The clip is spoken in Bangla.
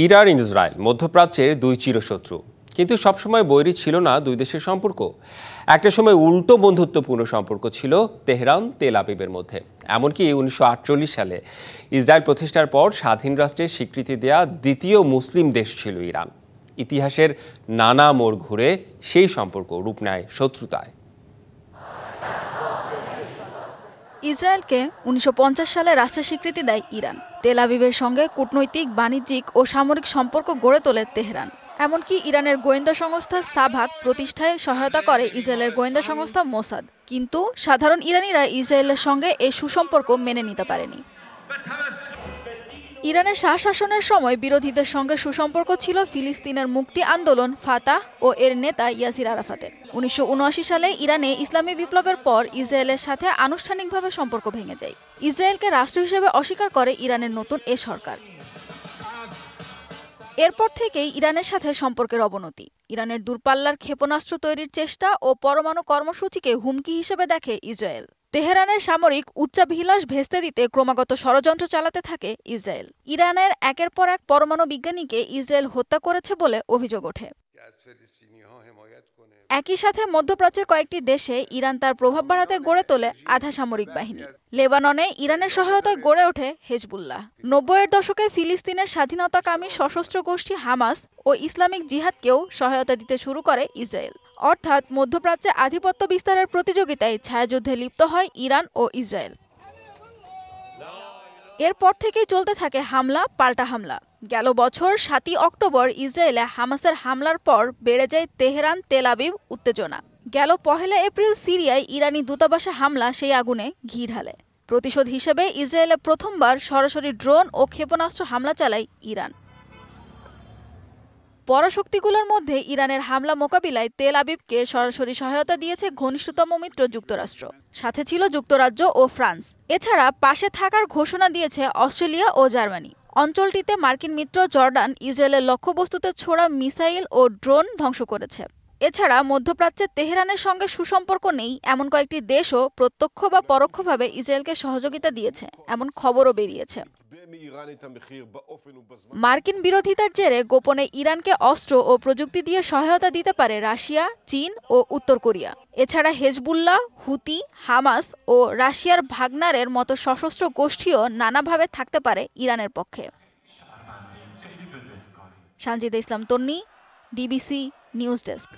ইরান ইসরায়েল মধ্যপ্রাচ্যের দুই চিরশত্রু, কিন্তু সবসময় বৈরী ছিল না দুই দেশের সম্পর্ক। একটা সময় উল্টো বন্ধুত্বপূর্ণ সম্পর্ক ছিল তেহরান তেল আবিবের মধ্যে। এমনকি 1948 সালে ইসরায়েল প্রতিষ্ঠার পর স্বাধীন রাষ্ট্রের স্বীকৃতি দেয়া দ্বিতীয় মুসলিম দেশ ছিল ইরান। ইতিহাসের নানা মোড় ঘুরে সেই সম্পর্ক রূপ নেয় শত্রুতায়। ইসরায়েলকে 1950 সালে রাষ্ট্রের স্বীকৃতি দেয় ইরান। তেল আবিবের সঙ্গে কূটনৈতিক, বাণিজ্যিক ও সামরিক সম্পর্ক গড়ে তোলে তেহরান। এমনকি ইরানের গোয়েন্দা সংস্থা সাভাক প্রতিষ্ঠায় সহায়তা করে ইসরায়েলের গোয়েন্দা সংস্থা মোসাদ। কিন্তু সাধারণ ইরানিরা ইসরায়েলের সঙ্গে এই সুসম্পর্ক মেনে নিতে পারেনি। ইরানের শাহ শাসনের সময় বিরোধীদের সঙ্গে সুসম্পর্ক ছিল ফিলিস্তিনের মুক্তি আন্দোলন ফাতাহ ও এর নেতা ইয়াসির আরাফাতের। 1979 সালে ইরানে ইসলামী বিপ্লবের পর ইসরায়েলের সাথে আনুষ্ঠানিকভাবে সম্পর্ক ভেঙে যায়। ইসরায়েলকে রাষ্ট্র হিসেবে অস্বীকার করে ইরানের নতুন এ সরকার। এরপর থেকেই ইরানের সাথে সম্পর্কের অবনতি। ইরানের দূরপাল্লার ক্ষেপণাস্ত্র তৈরির চেষ্টা ও পরমাণু কর্মসূচিকে হুমকি হিসেবে দেখে ইসরায়েল। তেহরানের সামরিক উচ্চাভিলাষ ভেস্তে দিতে ক্রমাগত ষড়যন্ত্র চালাতে থাকে ইসরায়েল। ইরানের একের পর এক পরমাণু বিজ্ঞানীকে ইসরায়েল হত্যা করেছে বলে অভিযোগ ওঠে। একই সাথে মধ্যপ্রাচ্যের কয়েকটি দেশে ইরান তার প্রভাব বাড়াতে গড়ে তোলে আধা সামরিক বাহিনী। লেবাননে ইরানের সহায়তায় গড়ে ওঠে হেজবুল্লাহ। 90-এর দশকে ফিলিস্তিনের স্বাধীনতাকামী সশস্ত্র গোষ্ঠী হামাস ও ইসলামিক জিহাদকেও সহায়তা দিতে শুরু করে ইসরায়েল। অর্থাৎ মধ্যপ্রাচ্যে আধিপত্য বিস্তারের প্রতিযোগিতায় ছায়াযুদ্ধে লিপ্ত হয় ইরান ও ইসরায়েল। এরপর থেকেই চলতে থাকে হামলা পাল্টা হামলা। গেল বছর 7ই অক্টোবর ইসরায়েলে হামাসের হামলার পর বেড়ে যায় তেহরান তেল আবিব উত্তেজনা। গেল 1 এপ্রিল সিরিয়ায় ইরানি দূতাবাসে হামলা সেই আগুনে ঘি ঢালে। প্রতিশোধ হিসেবে ইসরায়েলে প্রথমবার সরাসরি ড্রোন ও ক্ষেপণাস্ত্র হামলা চালায় ইরান। পরাশক্তিগুলোর মধ্যে ইরানের হামলা মোকাবিলায় তেল আবিবকে সরাসরি সহায়তা দিয়েছে ঘনিষ্ঠতম মিত্র যুক্তরাষ্ট্র। সাথে ছিল যুক্তরাজ্য ও ফ্রান্স। এছাড়া পাশে থাকার ঘোষণা দিয়েছে অস্ট্রেলিয়া ও জার্মানি। অঞ্চলটিতে মার্কিন মিত্র জর্ডান ইসরায়েলের লক্ষ্যবস্তুতে ছোড়া মিসাইল ও ড্রোন ধ্বংস করেছে। এছাড়া মধ্যপ্রাচ্যে তেহরানের সঙ্গে সুসম্পর্ক নেই এমন কয়েকটি দেশও প্রত্যক্ষ বা পরোক্ষভাবে ইসরায়েলকে সহযোগিতা দিয়েছে এমন খবরও বেরিয়েছে। মার্কিন বিরোধিতার জেরে গোপনে ইরানকে অস্ত্র ও প্রযুক্তি দিয়ে সহায়তা দিতে পারে রাশিয়া, চীন ও উত্তর কোরিয়া। এছাড়া হেজবুল্লাহ, হুতি, হামাস ও রাশিয়ার ভাগনারের মতো সশস্ত্র গোষ্ঠীও নানাভাবে থাকতে পারে ইরানের পক্ষে। সানজিদা ইসলাম তন্নি, ডিবিসি নিউজ ডেস্ক।